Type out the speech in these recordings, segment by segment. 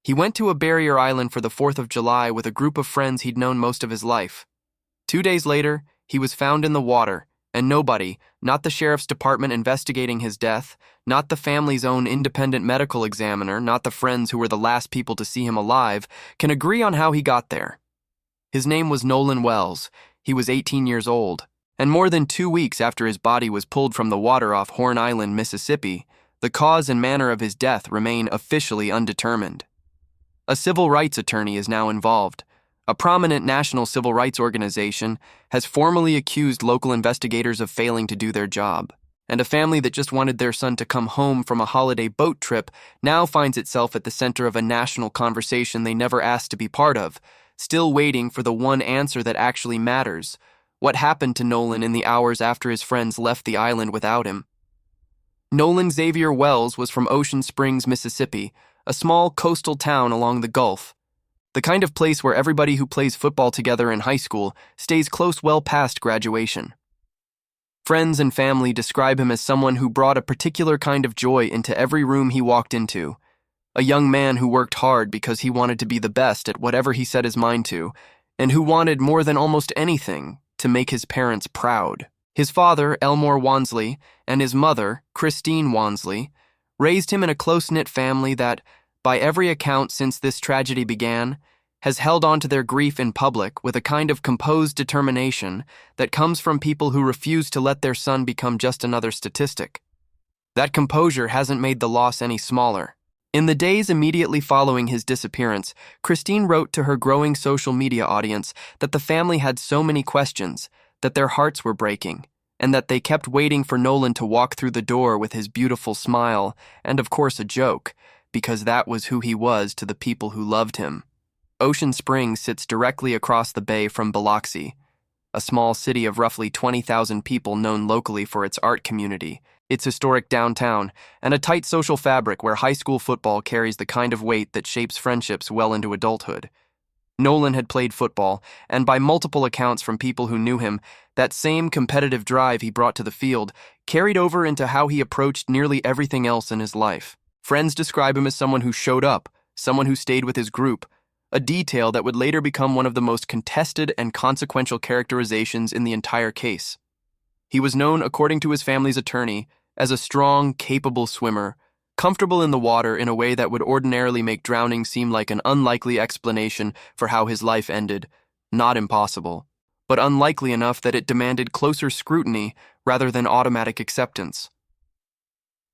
He went to a barrier island for the 4th of July with a group of friends he'd known most of his life. 2 days later, he was found in the water, and nobody, not the sheriff's department investigating his death, not the family's own independent medical examiner, not the friends who were the last people to see him alive, can agree on how he got there. His name was Nolan Wells. He was 18 years old, and more than 2 weeks after his body was pulled from the water off Horn Island, Mississippi, the cause and manner of his death remain officially undetermined. A civil rights attorney is now involved. A prominent national civil rights organization has formally accused local investigators of failing to do their job, and a family that just wanted their son to come home from a holiday boat trip now finds itself at the center of a national conversation they never asked to be part of, still waiting for the one answer that actually matters: what happened to Nolan in the hours after his friends left the island without him? Nolan Xavier Wells was from Ocean Springs, Mississippi, a small coastal town along the Gulf. The kind of place where everybody who plays football together in high school stays close well past graduation. Friends and family describe him as someone who brought a particular kind of joy into every room he walked into. A young man who worked hard because he wanted to be the best at whatever he set his mind to, and who wanted more than almost anything to make his parents proud. His father, Elmore Wansley, and his mother, Christine Wansley, raised him in a close-knit family that, by every account since this tragedy began, has held on to their grief in public with a kind of composed determination that comes from people who refuse to let their son become just another statistic. That composure hasn't made the loss any smaller. In the days immediately following his disappearance, Christine wrote to her growing social media audience that the family had so many questions, that their hearts were breaking, and that they kept waiting for Nolan to walk through the door with his beautiful smile and, of course, a joke, because that was who he was to the people who loved him. Ocean Springs sits directly across the bay from Biloxi, a small city of roughly 20,000 people known locally for its art community, its historic downtown, and a tight social fabric where high school football carries the kind of weight that shapes friendships well into adulthood. Nolan had played football, and by multiple accounts from people who knew him, that same competitive drive he brought to the field carried over into how he approached nearly everything else in his life. Friends describe him as someone who showed up, someone who stayed with his group, a detail that would later become one of the most contested and consequential characterizations in the entire case. He was known, according to his family's attorney, as a strong, capable swimmer, comfortable in the water in a way that would ordinarily make drowning seem like an unlikely explanation for how his life ended, not impossible, but unlikely enough that it demanded closer scrutiny rather than automatic acceptance.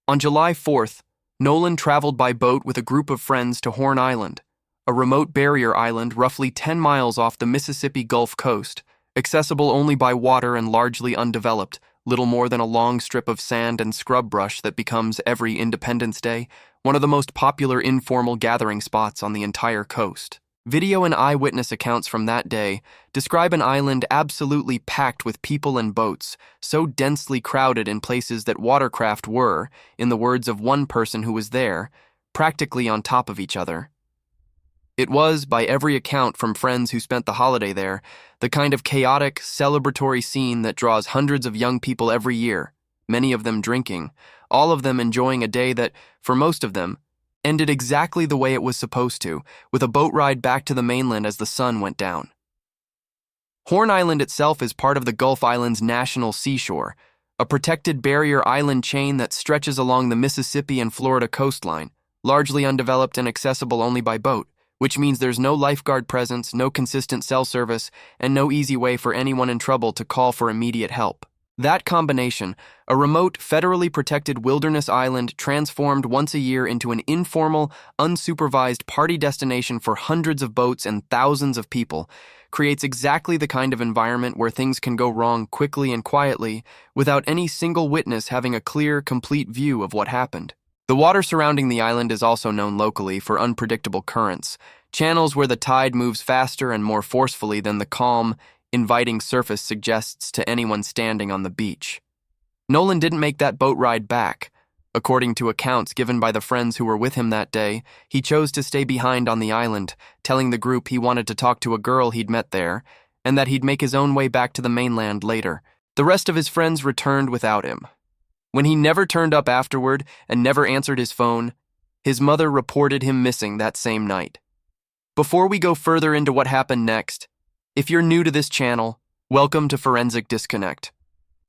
On July 4th, Nolan traveled by boat with a group of friends to Horn Island, a remote barrier island roughly 10 miles off the Mississippi Gulf Coast, accessible only by water and largely undeveloped, little more than a long strip of sand and scrub brush that becomes, every Independence Day, one of the most popular informal gathering spots on the entire coast. Video and eyewitness accounts from that day describe an island absolutely packed with people and boats, so densely crowded in places that watercraft were, in the words of one person who was there, practically on top of each other. It was, by every account from friends who spent the holiday there, the kind of chaotic, celebratory scene that draws hundreds of young people every year, many of them drinking, all of them enjoying a day that, for most of them, ended exactly the way it was supposed to, with a boat ride back to the mainland as the sun went down. Horn Island itself is part of the Gulf Islands National Seashore, a protected barrier island chain that stretches along the Mississippi and Florida coastline, largely undeveloped and accessible only by boat, which means there's no lifeguard presence, no consistent cell service, and no easy way for anyone in trouble to call for immediate help. That combination, a remote, federally protected wilderness island transformed once a year into an informal, unsupervised party destination for hundreds of boats and thousands of people, creates exactly the kind of environment where things can go wrong quickly and quietly without any single witness having a clear, complete view of what happened. The water surrounding the island is also known locally for unpredictable currents, channels where the tide moves faster and more forcefully than the calm, inviting surface suggests to anyone standing on the beach. Nolan didn't make that boat ride back. According to accounts given by the friends who were with him that day, he chose to stay behind on the island, telling the group he wanted to talk to a girl he'd met there, and that he'd make his own way back to the mainland later. The rest of his friends returned without him. When he never turned up afterward and never answered his phone, His mother reported him missing that same night. Before we go further into what happened next, if you're new to this channel, welcome to Forensic Disconnect.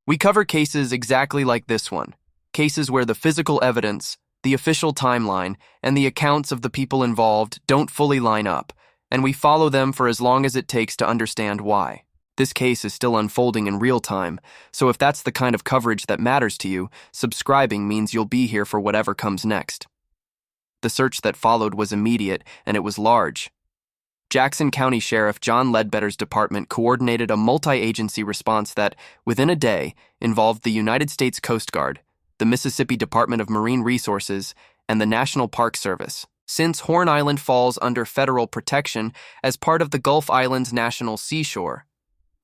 We cover cases exactly like this one, cases where the physical evidence, the official timeline, and the accounts of the people involved don't fully line up, and we follow them for as long as it takes to understand why. This case is still unfolding in real time, so if that's the kind of coverage that matters to you, subscribing means you'll be here for whatever comes next. The search that followed was immediate, and it was large. Jackson County Sheriff John Ledbetter's department coordinated a multi-agency response that, within a day, involved the United States Coast Guard, the Mississippi Department of Marine Resources, and the National Park Service. Since Horn Island falls under federal protection as part of the Gulf Islands National Seashore,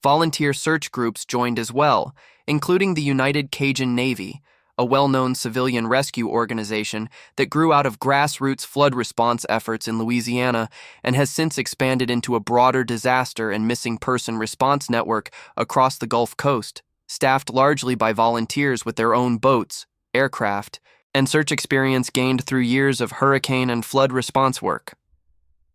volunteer search groups joined as well, including the United Cajun Navy, a well-known civilian rescue organization that grew out of grassroots flood response efforts in Louisiana and has since expanded into a broader disaster and missing person response network across the Gulf Coast, staffed largely by volunteers with their own boats, aircraft, and search experience gained through years of hurricane and flood response work.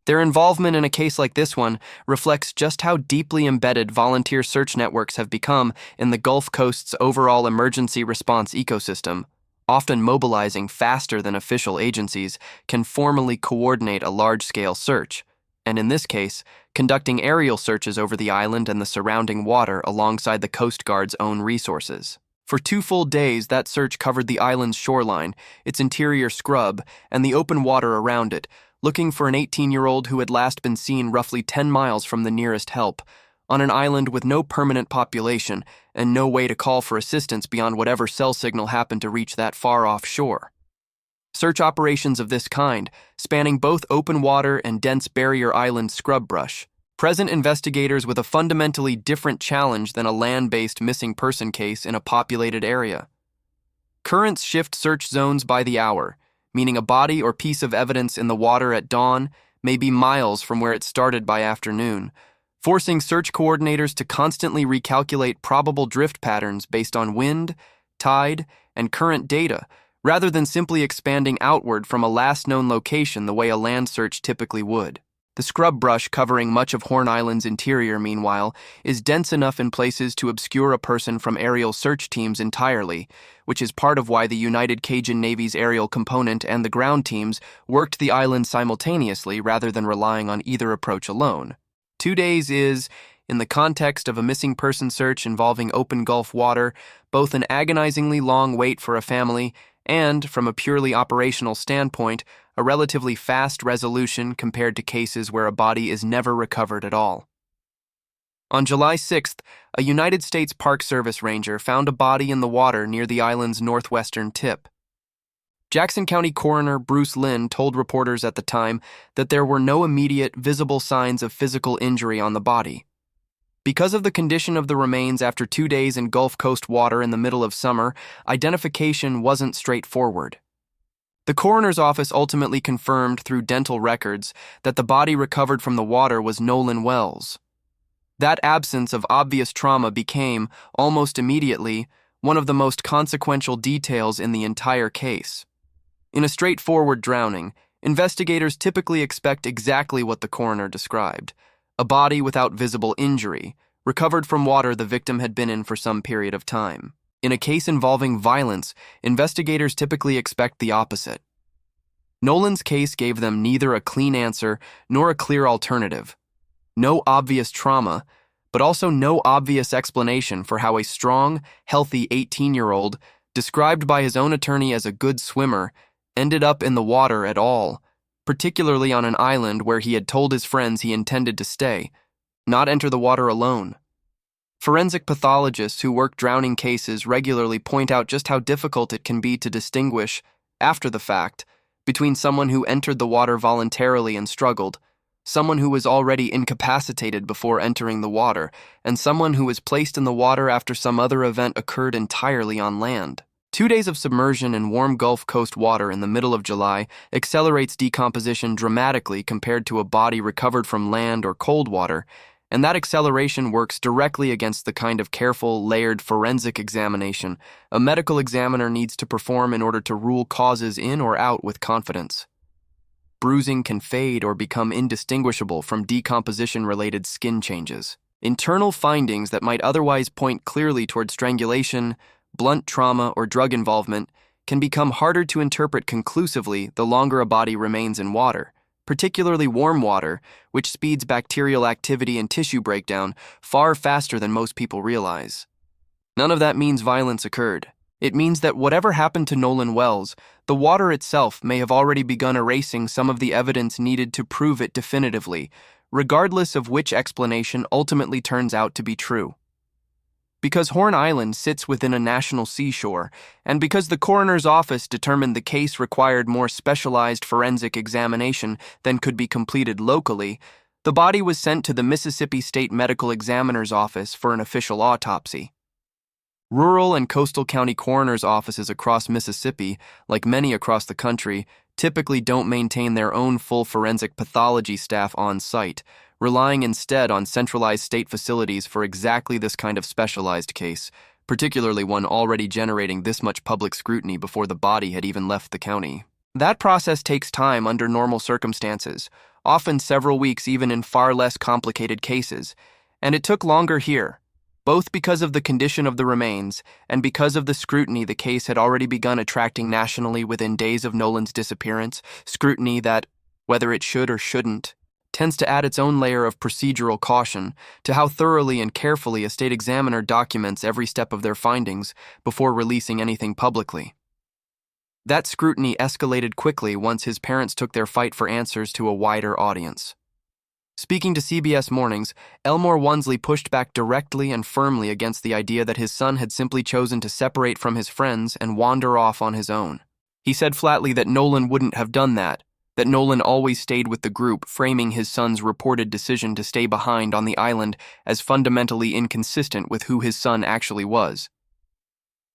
Their involvement in a case like this one reflects just how deeply embedded volunteer search networks have become in the Gulf Coast's overall emergency response ecosystem. Often mobilizing faster than official agencies can formally coordinate a large-scale search, and in this case, conducting aerial searches over the island and the surrounding water alongside the Coast Guard's own resources. For 2 full days, that search covered the island's shoreline, its interior scrub, and the open water around it, looking for an 18-year-old who had last been seen roughly 10 miles from the nearest help, on an island with no permanent population and no way to call for assistance beyond whatever cell signal happened to reach that far offshore. Search operations of this kind, spanning both open water and dense barrier island scrub brush, present investigators with a fundamentally different challenge than a land-based missing person case in a populated area. Currents shift search zones by the hour, meaning a body or piece of evidence in the water at dawn may be miles from where it started by afternoon, forcing search coordinators to constantly recalculate probable drift patterns based on wind, tide, and current data, rather than simply expanding outward from a last known location the way a land search typically would. The scrub brush covering much of Horn Island's interior, meanwhile, is dense enough in places to obscure a person from aerial search teams entirely, which is part of why the United Cajun Navy's aerial component and the ground teams worked the island simultaneously rather than relying on either approach alone. 2 days is, in the context of a missing person search involving open Gulf water, both an agonizingly long wait for a family and, from a purely operational standpoint, a relatively fast resolution compared to cases where a body is never recovered at all. On July 6th, a United States Park Service ranger found a body in the water near the island's northwestern tip. Jackson County Coroner Bruce Lynn told reporters at the time that there were no immediate, visible signs of physical injury on the body. Because of the condition of the remains after 2 days in Gulf Coast water in the middle of summer, identification wasn't straightforward. The coroner's office ultimately confirmed through dental records that the body recovered from the water was Nolan Wells. That absence of obvious trauma became, almost immediately, one of the most consequential details in the entire case. In a straightforward drowning, investigators typically expect exactly what the coroner described: a body without visible injury, recovered from water the victim had been in for some period of time. In a case involving violence, investigators typically expect the opposite. Nolan's case gave them neither a clean answer nor a clear alternative. No obvious trauma, but also no obvious explanation for how a strong, healthy 18-year-old, described by his own attorney as a good swimmer, ended up in the water at all, particularly on an island where he had told his friends he intended to stay, not enter the water alone. Forensic pathologists who work drowning cases regularly point out just how difficult it can be to distinguish, after the fact, between someone who entered the water voluntarily and struggled, someone who was already incapacitated before entering the water, and someone who was placed in the water after some other event occurred entirely on land. 2 days of submersion in warm Gulf Coast water in the middle of July accelerates decomposition dramatically compared to a body recovered from land or cold water, and that acceleration works directly against the kind of careful, layered forensic examination a medical examiner needs to perform in order to rule causes in or out with confidence. bruising can fade or become indistinguishable from decomposition-related skin changes. Internal findings that might otherwise point clearly toward strangulation, blunt trauma, or drug involvement can become harder to interpret conclusively the longer a body remains in water, particularly warm water, which speeds bacterial activity and tissue breakdown far faster than most people realize. None of that means violence occurred. It means that whatever happened to Nolan Wells, the water itself may have already begun erasing some of the evidence needed to prove it definitively, regardless of which explanation ultimately turns out to be true. Because Horn Island sits within a national seashore, and because the coroner's office determined the case required more specialized forensic examination than could be completed locally, the body was sent to the Mississippi State Medical Examiner's Office for an official autopsy. Rural and coastal county coroner's offices across Mississippi, like many across the country, typically don't maintain their own full forensic pathology staff on site, relying instead on centralized state facilities for exactly this kind of specialized case, particularly one already generating this much public scrutiny before the body had even left the county. That process takes time under normal circumstances, often several weeks even in far less complicated cases, and it took longer here, both because of the condition of the remains and because of the scrutiny the case had already begun attracting nationally within days of Nolan's disappearance, scrutiny that, whether it should or shouldn't, tends to add its own layer of procedural caution to how thoroughly and carefully a state examiner documents every step of their findings before releasing anything publicly. That scrutiny escalated quickly once his parents took their fight for answers to a wider audience. Speaking to CBS Mornings, Elmore Wansley pushed back directly and firmly against the idea that his son had simply chosen to separate from his friends and wander off on his own. He said flatly that Nolan wouldn't have done that Nolan always stayed with the group, framing his son's reported decision to stay behind on the island as fundamentally inconsistent with who his son actually was.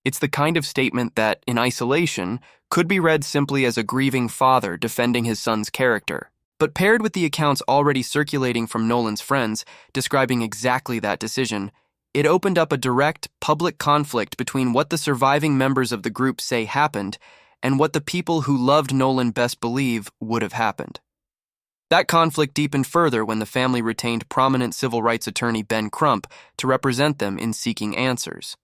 It's the kind of statement that, in isolation, could be read simply as a grieving father defending his son's character. But paired with the accounts already circulating from Nolan's friends describing exactly that decision, it opened up a direct, public conflict between what the surviving members of the group say happened and what the people who loved Nolan best believe would have happened. That conflict deepened further when the family retained prominent civil rights attorney Ben Crump to represent them in seeking answers.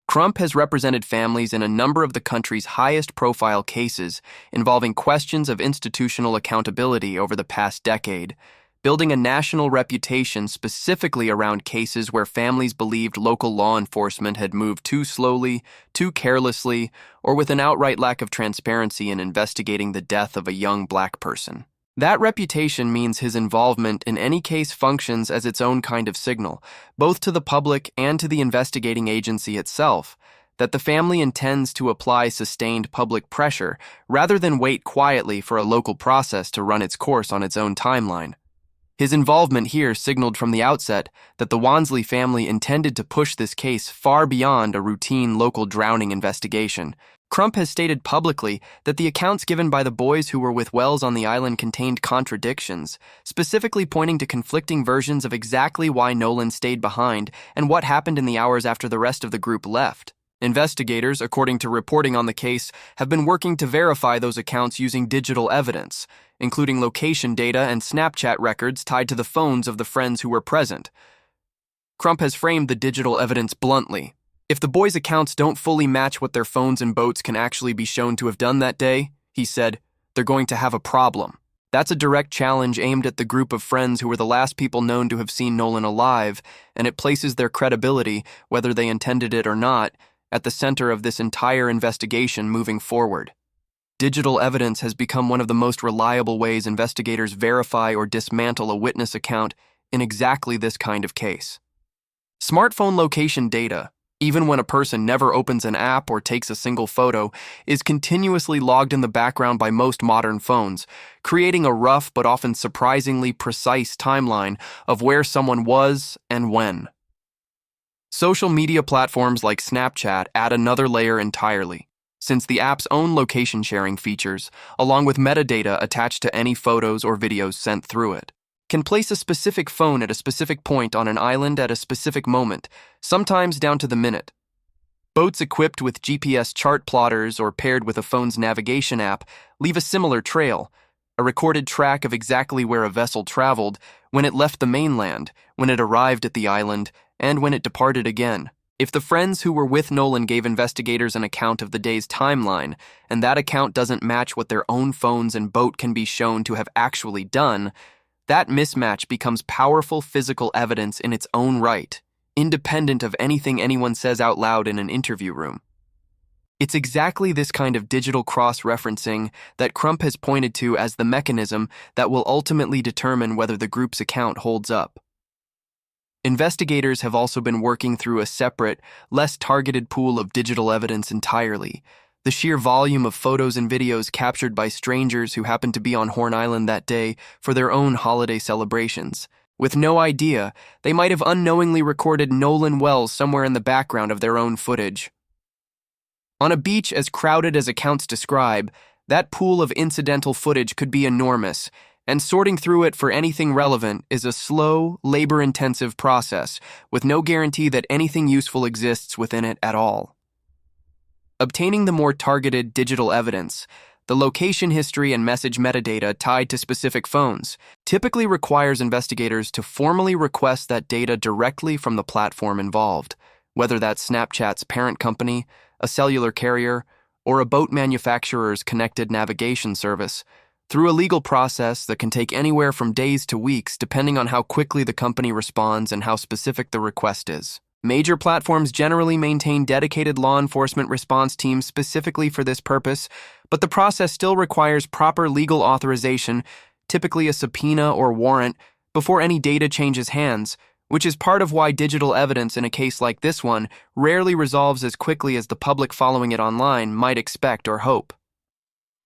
Crump has represented families in a number of the country's highest-profile cases involving questions of institutional accountability over the past decade, building a national reputation specifically around cases where families believed local law enforcement had moved too slowly, too carelessly, or with an outright lack of transparency in investigating the death of a young black person. That reputation means his involvement in any case functions as its own kind of signal, both to the public and to the investigating agency itself, that the family intends to apply sustained public pressure rather than wait quietly for a local process to run its course on its own timeline. His involvement here signaled from the outset that the Wansley family intended to push this case far beyond a routine local drowning investigation. Crump has stated publicly that the accounts given by the boys who were with Wells on the island contained contradictions, specifically pointing to conflicting versions of exactly why Nolan stayed behind and what happened in the hours after the rest of the group left. Investigators, according to reporting on the case, have been working to verify those accounts using digital evidence, including location data and Snapchat records tied to the phones of the friends who were present. Crump has framed the digital evidence bluntly. If the boys' accounts don't fully match what their phones and boats can actually be shown to have done that day, he said, they're going to have a problem. That's a direct challenge aimed at the group of friends who were the last people known to have seen Nolan alive, and it places their credibility, whether they intended it or not, at the center of this entire investigation moving forward. Digital evidence has become one of the most reliable ways investigators verify or dismantle a witness account in exactly this kind of case. Smartphone location data, even when a person never opens an app or takes a single photo, is continuously logged in the background by most modern phones, creating a rough but often surprisingly precise timeline of where someone was and when. Social media platforms like Snapchat add another layer entirely, since the app's own location sharing features, along with metadata attached to any photos or videos sent through it, can place a specific phone at a specific point on an island at a specific moment, sometimes down to the minute. Boats equipped with GPS chart plotters or paired with a phone's navigation app leave a similar trail, a recorded track of exactly where a vessel traveled, when it left the mainland, when it arrived at the island, and when it departed again. If the friends who were with Nolan gave investigators an account of the day's timeline, and that account doesn't match what their own phones and boat can be shown to have actually done, that mismatch becomes powerful physical evidence in its own right, independent of anything anyone says out loud in an interview room. It's exactly this kind of digital cross-referencing that Crump has pointed to as the mechanism that will ultimately determine whether the group's account holds up. Investigators have also been working through a separate, less targeted pool of digital evidence entirely. The sheer volume of photos and videos captured by strangers who happened to be on Horn Island that day for their own holiday celebrations. With no idea, they might have unknowingly recorded Nolan Wells somewhere in the background of their own footage. On a beach as crowded as accounts describe, that pool of incidental footage could be enormous, and sorting through it for anything relevant is a slow, labor-intensive process with no guarantee that anything useful exists within it at all. Obtaining the more targeted digital evidence, the location history and message metadata tied to specific phones, typically requires investigators to formally request that data directly from the platform involved, whether that's Snapchat's parent company, a cellular carrier, or a boat manufacturer's connected navigation service, through a legal process that can take anywhere from days to weeks depending on how quickly the company responds and how specific the request is. Major platforms generally maintain dedicated law enforcement response teams specifically for this purpose, but the process still requires proper legal authorization, typically a subpoena or warrant, before any data changes hands, which is part of why digital evidence in a case like this one rarely resolves as quickly as the public following it online might expect or hope.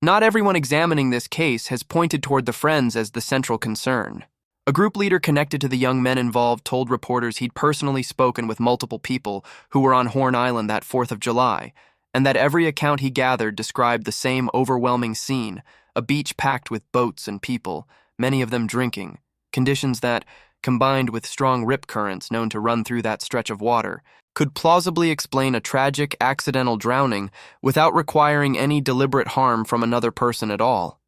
Not everyone examining this case has pointed toward the friends as the central concern. A group leader connected to the young men involved told reporters he'd personally spoken with multiple people who were on Horn Island that 4th of July, and that every account he gathered described the same overwhelming scene, a beach packed with boats and people, many of them drinking, conditions that, combined with strong rip currents known to run through that stretch of water, could plausibly explain a tragic accidental drowning without requiring any deliberate harm from another person at all.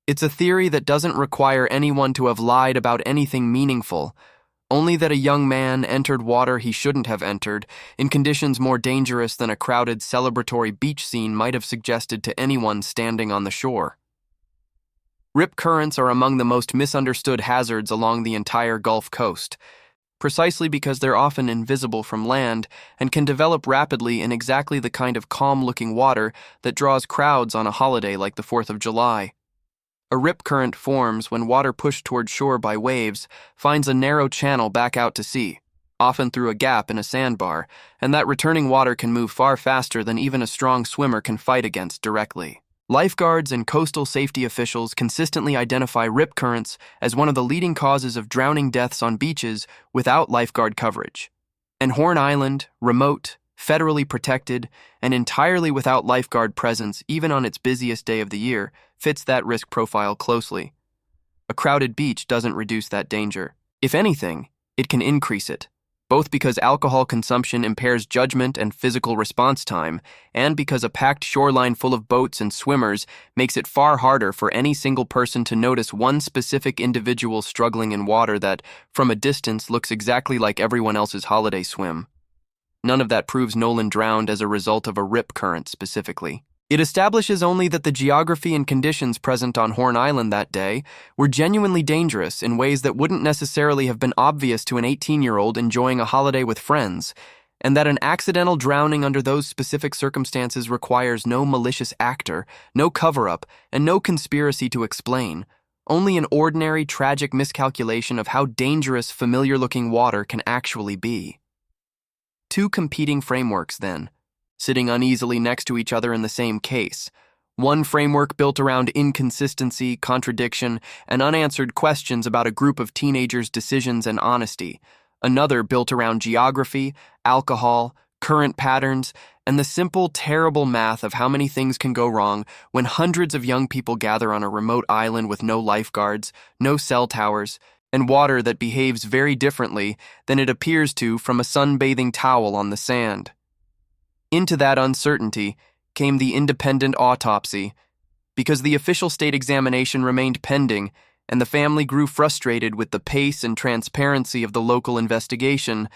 It's a theory that doesn't require anyone to have lied about anything meaningful, only that a young man entered water he shouldn't have entered in conditions more dangerous than a crowded celebratory beach scene might have suggested to anyone standing on the shore. Rip currents are among the most misunderstood hazards along the entire Gulf Coast, precisely because they're often invisible from land and can develop rapidly in exactly the kind of calm-looking water that draws crowds on a holiday like the 4th of July. A rip current forms when water pushed toward shore by waves finds a narrow channel back out to sea, often through a gap in a sandbar, and that returning water can move far faster than even a strong swimmer can fight against directly. Lifeguards and coastal safety officials consistently identify rip currents as one of the leading causes of drowning deaths on beaches without lifeguard coverage. And Horn Island, remote, federally protected, and entirely without lifeguard presence even on its busiest day of the year, fits that risk profile closely. A crowded beach doesn't reduce that danger. If anything, it can increase it, both because alcohol consumption impairs judgment and physical response time, and because a packed shoreline full of boats and swimmers makes it far harder for any single person to notice one specific individual struggling in water that, from a distance, looks exactly like everyone else's holiday swim. None of that proves Nolan drowned as a result of a rip current specifically. It establishes only that the geography and conditions present on Horn Island that day were genuinely dangerous in ways that wouldn't necessarily have been obvious to an 18-year-old enjoying a holiday with friends, and that an accidental drowning under those specific circumstances requires no malicious actor, no cover-up, and no conspiracy to explain, only an ordinary, tragic miscalculation of how dangerous familiar-looking water can actually be. Two competing frameworks, then, sitting uneasily next to each other in the same case. One framework built around inconsistency, contradiction, and unanswered questions about a group of teenagers' decisions and honesty. Another built around geography, alcohol, current patterns, and the simple, terrible math of how many things can go wrong when hundreds of young people gather on a remote island with no lifeguards, no cell towers, and water that behaves very differently than it appears to from a sunbathing towel on the sand. Into that uncertainty came the independent autopsy, Because the official state examination remained pending, and the family grew frustrated with the pace and transparency of the local investigation,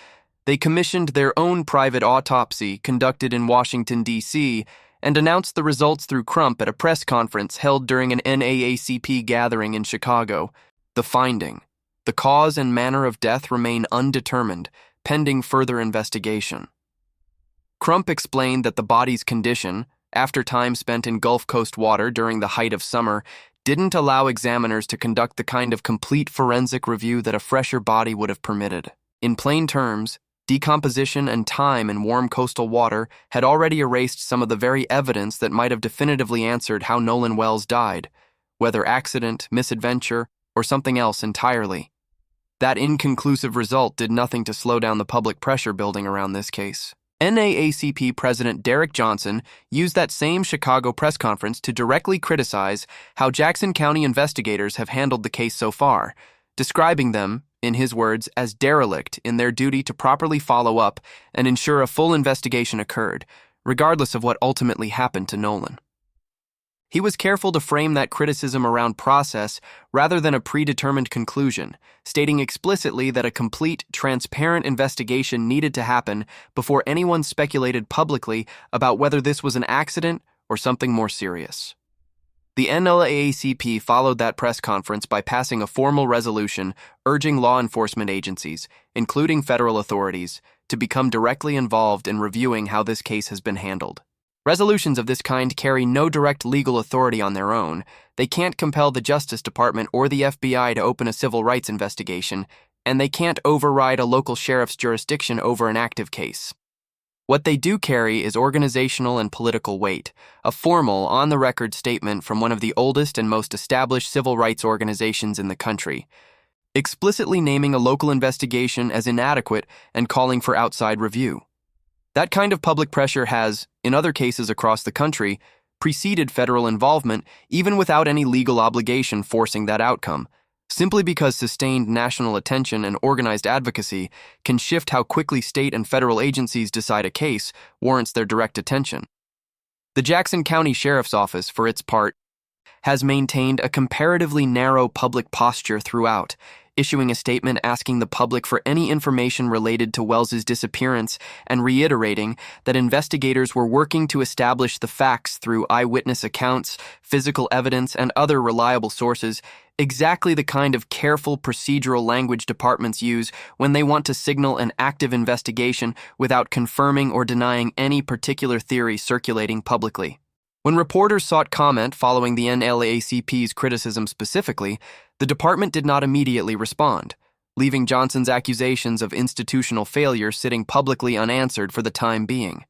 they commissioned their own private autopsy conducted in Washington, D.C., and announced the results through Crump at a press conference held during an NAACP gathering in Chicago. The finding: the cause and manner of death remain undetermined, pending further investigation. Crump explained that the body's condition, after time spent in Gulf Coast water during the height of summer, didn't allow examiners to conduct the kind of complete forensic review that a fresher body would have permitted. In plain terms, decomposition and time in warm coastal water had already erased some of the very evidence that might have definitively answered how Nolan Wells died, whether accident, misadventure, or something else entirely. That inconclusive result did nothing to slow down the public pressure building around this case. NAACP President Derek Johnson used that same Chicago press conference to directly criticize how Jackson County investigators have handled the case so far, describing them, in his words, as derelict in their duty to properly follow up and ensure a full investigation occurred, regardless of what ultimately happened to Nolan. He was careful to frame that criticism around process rather than a predetermined conclusion, stating explicitly that a complete, transparent investigation needed to happen before anyone speculated publicly about whether this was an accident or something more serious. The NAACP followed that press conference by passing a formal resolution urging law enforcement agencies, including federal authorities, to become directly involved in reviewing how this case has been handled. Resolutions of this kind carry no direct legal authority on their own. They can't compel the Justice Department or the FBI to open a civil rights investigation, and they can't override a local sheriff's jurisdiction over an active case. What they do carry is organizational and political weight, a formal, on-the-record statement from one of the oldest and most established civil rights organizations in the country, explicitly naming a local investigation as inadequate and calling for outside review. That kind of public pressure has, in other cases across the country, preceded federal involvement even without any legal obligation forcing that outcome, simply because sustained national attention and organized advocacy can shift how quickly state and federal agencies decide a case warrants their direct attention. The Jackson County Sheriff's Office, for its part, has maintained a comparatively narrow public posture throughout, issuing a statement asking the public for any information related to Wells's disappearance and reiterating that investigators were working to establish the facts through eyewitness accounts, physical evidence, and other reliable sources, exactly the kind of careful procedural language departments use when they want to signal an active investigation without confirming or denying any particular theory circulating publicly. When reporters sought comment following the NAACP's criticism specifically, the department did not immediately respond, leaving Johnson's accusations of institutional failure sitting publicly unanswered for the time being.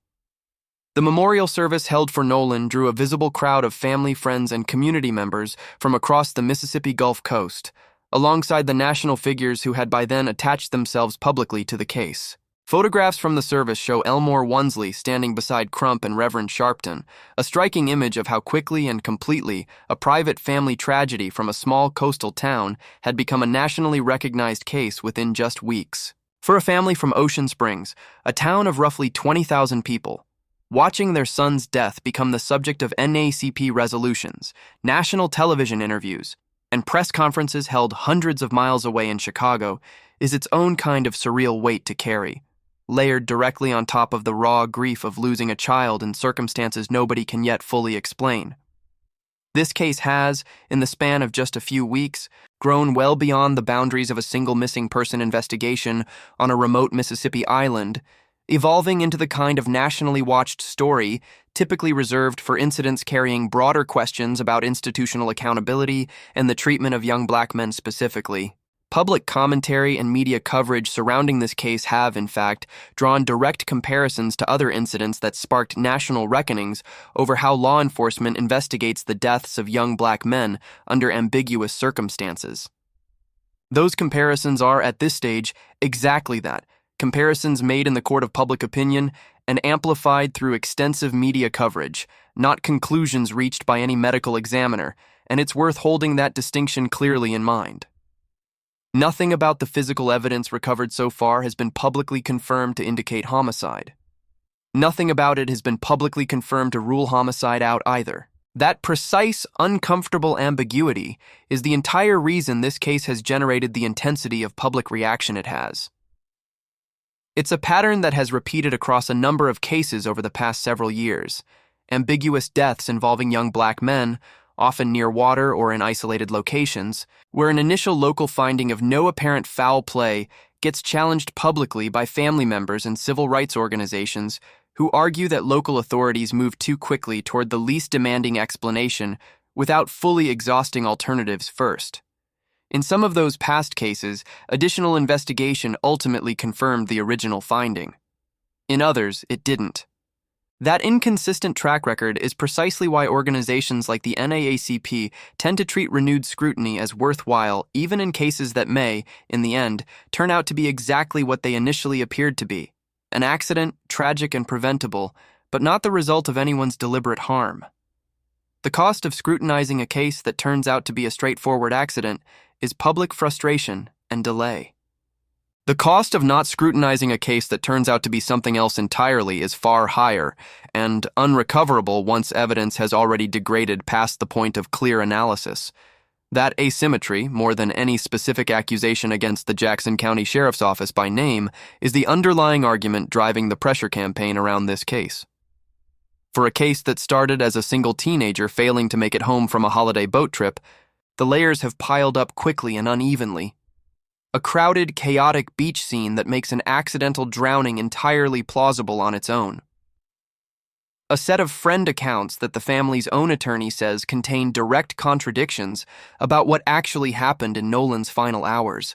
The memorial service held for Nolan drew a visible crowd of family, friends, and community members from across the Mississippi Gulf Coast, alongside the national figures who had by then attached themselves publicly to the case. Photographs from the service show Elmore Wonsley standing beside Crump and Reverend Sharpton, a striking image of how quickly and completely a private family tragedy from a small coastal town had become a nationally recognized case within just weeks. For a family from Ocean Springs, a town of roughly 20,000 people, watching their son's death become the subject of NAACP resolutions, national television interviews, and press conferences held hundreds of miles away in Chicago is its own kind of surreal weight to carry, layered directly on top of the raw grief of losing a child in circumstances nobody can yet fully explain. This case has, in the span of just a few weeks, grown well beyond the boundaries of a single missing person investigation on a remote Mississippi island, evolving into the kind of nationally watched story typically reserved for incidents carrying broader questions about institutional accountability and the treatment of young black men specifically. Public commentary and media coverage surrounding this case have, in fact, drawn direct comparisons to other incidents that sparked national reckonings over how law enforcement investigates the deaths of young black men under ambiguous circumstances. Those comparisons are, at this stage, exactly that, comparisons made in the court of public opinion and amplified through extensive media coverage, not conclusions reached by any medical examiner, and it's worth holding that distinction clearly in mind. Nothing about the physical evidence recovered so far has been publicly confirmed to indicate homicide. Nothing about it has been publicly confirmed to rule homicide out either. That precise, uncomfortable ambiguity is the entire reason this case has generated the intensity of public reaction it has. It's a pattern that has repeated across a number of cases over the past several years. Ambiguous deaths involving young black men, often near water or in isolated locations, where an initial local finding of no apparent foul play gets challenged publicly by family members and civil rights organizations who argue that local authorities move too quickly toward the least demanding explanation without fully exhausting alternatives first. In some of those past cases, additional investigation ultimately confirmed the original finding. In others, it didn't. That inconsistent track record is precisely why organizations like the NAACP tend to treat renewed scrutiny as worthwhile even in cases that may, in the end, turn out to be exactly what they initially appeared to be: an accident, tragic and preventable, but not the result of anyone's deliberate harm. The cost of scrutinizing a case that turns out to be a straightforward accident is public frustration and delay. The cost of not scrutinizing a case that turns out to be something else entirely is far higher and unrecoverable once evidence has already degraded past the point of clear analysis. That asymmetry, more than any specific accusation against the Jackson County Sheriff's Office by name, is the underlying argument driving the pressure campaign around this case. For a case that started as a single teenager failing to make it home from a holiday boat trip, the layers have piled up quickly and unevenly. A crowded, chaotic beach scene that makes an accidental drowning entirely plausible on its own. A set of friend accounts that the family's own attorney says contain direct contradictions about what actually happened in Nolan's final hours.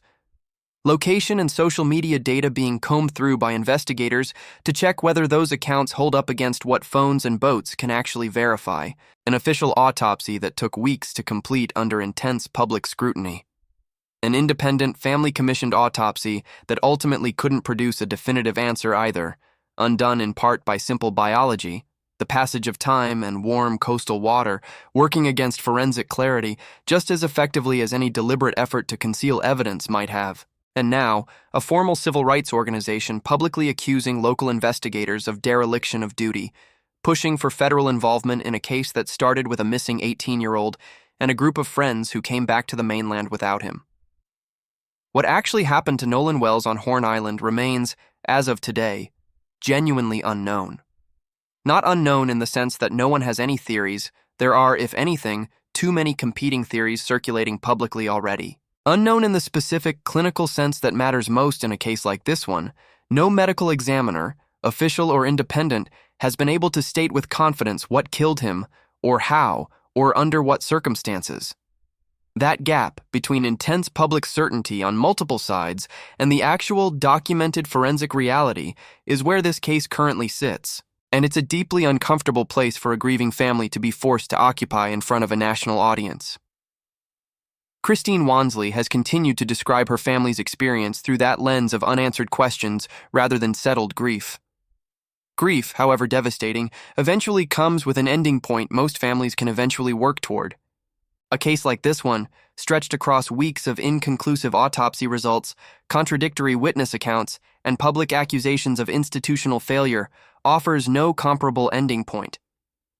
Location and social media data being combed through by investigators to check whether those accounts hold up against what phones and boats can actually verify. An official autopsy that took weeks to complete under intense public scrutiny. An independent, family-commissioned autopsy that ultimately couldn't produce a definitive answer either, undone in part by simple biology, the passage of time and warm coastal water working against forensic clarity just as effectively as any deliberate effort to conceal evidence might have. And now, a formal civil rights organization publicly accusing local investigators of dereliction of duty, pushing for federal involvement in a case that started with a missing 18-year-old and a group of friends who came back to the mainland without him. What actually happened to Nolan Wells on Horn Island remains, as of today, genuinely unknown. Not unknown in the sense that no one has any theories. There are, if anything, too many competing theories circulating publicly already. Unknown in the specific clinical sense that matters most in a case like this one, no medical examiner, official or independent, has been able to state with confidence what killed him, or how, or under what circumstances. That gap between intense public certainty on multiple sides and the actual documented forensic reality is where this case currently sits, and it's a deeply uncomfortable place for a grieving family to be forced to occupy in front of a national audience. Christine Wansley has continued to describe her family's experience through that lens of unanswered questions rather than settled grief. Grief, however devastating, eventually comes with an ending point most families can eventually work toward. A case like this one, stretched across weeks of inconclusive autopsy results, contradictory witness accounts, and public accusations of institutional failure, offers no comparable ending point.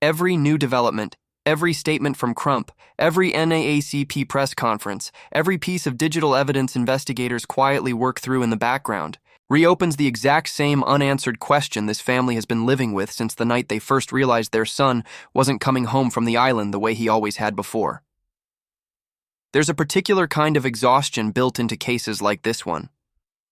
Every new development, every statement from Crump, every NAACP press conference, every piece of digital evidence investigators quietly work through in the background, reopens the exact same unanswered question this family has been living with since the night they first realized their son wasn't coming home from the island the way he always had before. There's a particular kind of exhaustion built into cases like this one.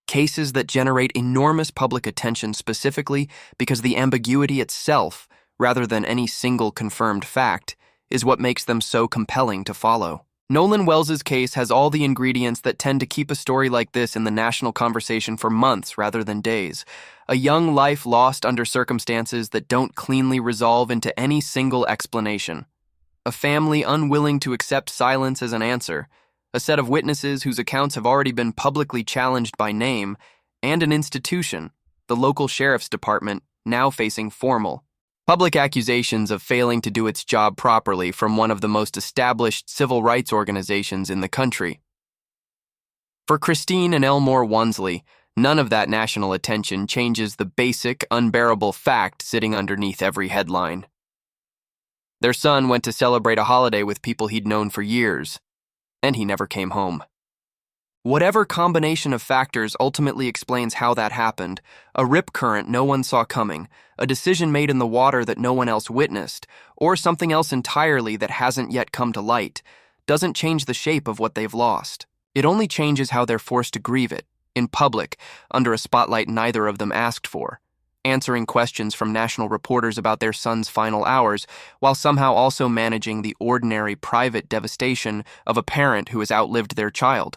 Cases that generate enormous public attention specifically because the ambiguity itself, rather than any single confirmed fact, is what makes them so compelling to follow. Nolan Wells's case has all the ingredients that tend to keep a story like this in the national conversation for months rather than days. A young life lost under circumstances that don't cleanly resolve into any single explanation. A family unwilling to accept silence as an answer. A set of witnesses whose accounts have already been publicly challenged by name, and an institution, the local sheriff's department, now facing formal public accusations of failing to do its job properly from one of the most established civil rights organizations in the country. For Christine and Elmore Wansley, none of that national attention changes the basic, unbearable fact sitting underneath every headline. Their son went to celebrate a holiday with people he'd known for years, and he never came home. Whatever combination of factors ultimately explains how that happened, a rip current no one saw coming, a decision made in the water that no one else witnessed, or something else entirely that hasn't yet come to light, doesn't change the shape of what they've lost. It only changes how they're forced to grieve it, in public, under a spotlight neither of them asked for, answering questions from national reporters about their son's final hours, while somehow also managing the ordinary private devastation of a parent who has outlived their child.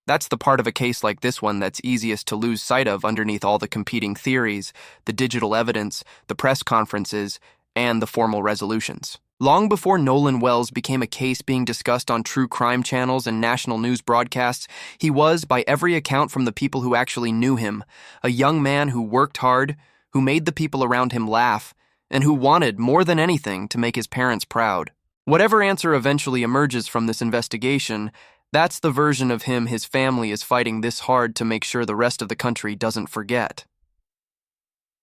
That's the part of a case like this one that's easiest to lose sight of underneath all the competing theories, the digital evidence, the press conferences, and the formal resolutions. Long before Nolan Wells became a case being discussed on true crime channels and national news broadcasts, he was, by every account from the people who actually knew him, a young man who worked hard, who made the people around him laugh, and who wanted, more than anything, to make his parents proud. Whatever answer eventually emerges from this investigation, that's the version of him his family is fighting this hard to make sure the rest of the country doesn't forget.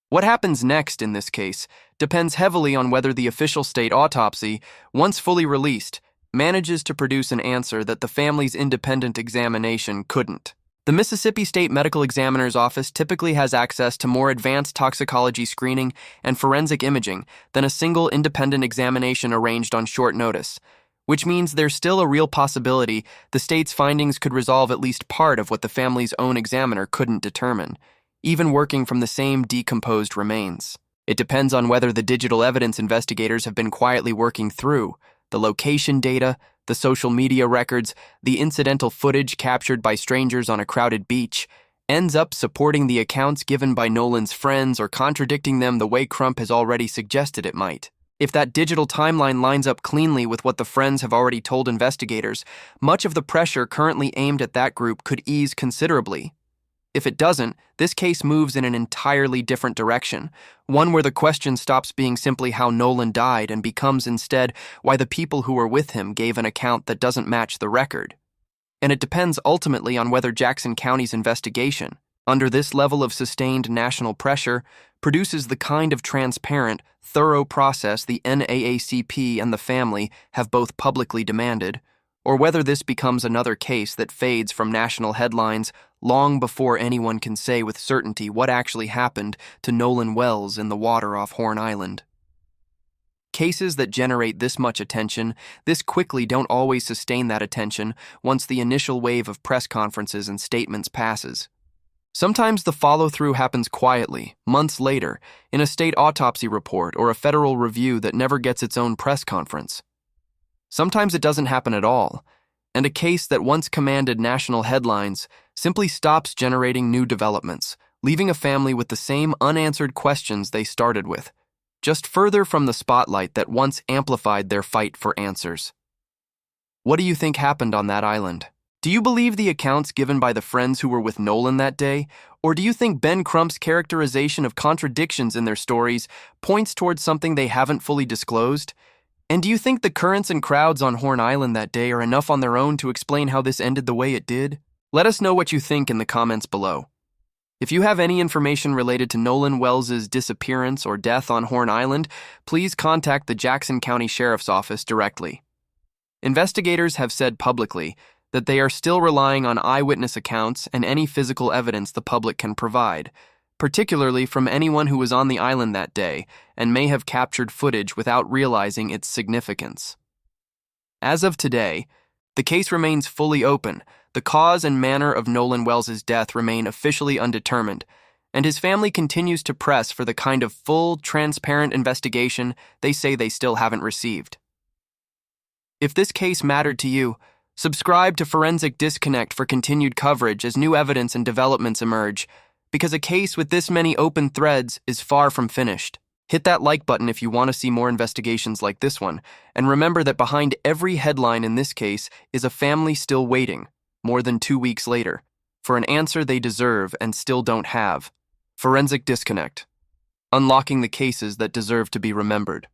What happens next in this case depends heavily on whether the official state autopsy, once fully released, manages to produce an answer that the family's independent examination couldn't. The Mississippi State Medical Examiner's Office typically has access to more advanced toxicology screening and forensic imaging than a single independent examination arranged on short notice, which means there's still a real possibility the state's findings could resolve at least part of what the family's own examiner couldn't determine, even working from the same decomposed remains. It depends on whether the digital evidence investigators have been quietly working through, the location data, the social media records, the incidental footage captured by strangers on a crowded beach, ends up supporting the accounts given by Nolan's friends or contradicting them the way Crump has already suggested it might. If that digital timeline lines up cleanly with what the friends have already told investigators, much of the pressure currently aimed at that group could ease considerably. If it doesn't, this case moves in an entirely different direction, one where the question stops being simply how Nolan died and becomes instead why the people who were with him gave an account that doesn't match the record. And it depends ultimately on whether Jackson County's investigation, under this level of sustained national pressure, produces the kind of transparent, thorough process the NAACP and the family have both publicly demanded, or whether this becomes another case that fades from national headlines long before anyone can say with certainty what actually happened to Nolan Wells in the water off Horn Island. Cases that generate this much attention this quickly don't always sustain that attention once the initial wave of press conferences and statements passes. Sometimes the follow-through happens quietly, months later, in a state autopsy report or a federal review that never gets its own press conference. Sometimes it doesn't happen at all, and a case that once commanded national headlines simply stops generating new developments, leaving a family with the same unanswered questions they started with, just further from the spotlight that once amplified their fight for answers. What do you think happened on that island? Do you believe the accounts given by the friends who were with Nolan that day, or do you think Ben Crump's characterization of contradictions in their stories points towards something they haven't fully disclosed? And do you think the currents and crowds on Horn Island that day are enough on their own to explain how this ended the way it did? Let us know what you think in the comments below. If you have any information related to Nolan Wells' disappearance or death on Horn Island, please contact the Jackson County Sheriff's Office directly. Investigators have said publicly that they are still relying on eyewitness accounts and any physical evidence the public can provide, particularly from anyone who was on the island that day and may have captured footage without realizing its significance. As of today, the case remains fully open. The cause and manner of Nolan Wells' death remain officially undetermined, and his family continues to press for the kind of full, transparent investigation they say they still haven't received. If this case mattered to you, subscribe to Forensic Disconnect for continued coverage as new evidence and developments emerge, because a case with this many open threads is far from finished. Hit that like button if you want to see more investigations like this one, and remember that behind every headline in this case is a family still waiting, more than 2 weeks later, for an answer they deserve and still don't have. Forensic Disconnect. Unlocking the cases that deserve to be remembered.